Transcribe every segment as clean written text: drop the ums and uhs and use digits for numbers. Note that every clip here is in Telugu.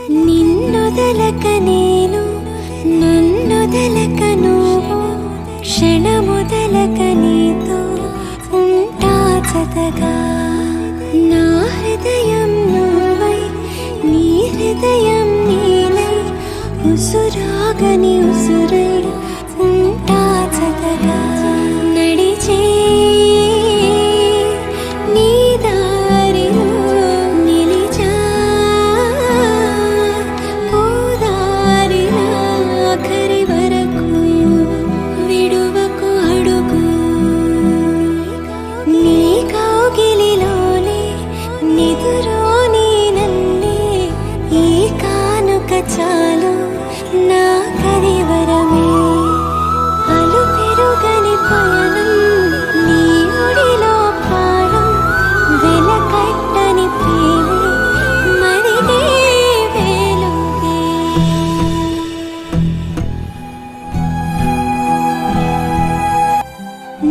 నిన్నొదలక నేను నన్నొదలక నువ్వు క్షణమొదలక నీతో ఉంటా జతగా నా హృదయం నువ్వై నీ హృదయం నేనై ఉసురాగని ఉసురై ఉంటా జతగా నడిచే నీ దారిలో నిలిచా పోదారిలా ఆఖరి వరకు విడువకు అడుగు నీ కౌగిలిలోనే నిదురో నీ నన్నే ఈ కానుక చాలు నా కరివరమే అలు పెరుగని పయనం నీ ఒడిలో ప్రాణం వెలకట్టని ప్రేమే మరిగే వేలుగే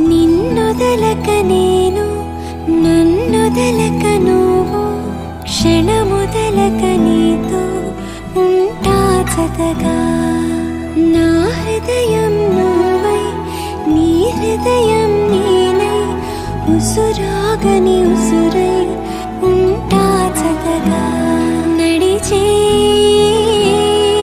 నిన్నొదలక నేను నన్నొదలక నువ్వు క్షణమొదలక నీతో ఉంటా జతగా నా హృదయం నువ్వై నీ హృదయం నేనై ఉసురాగని ఉసురై ఉంటా జతగా నడిచే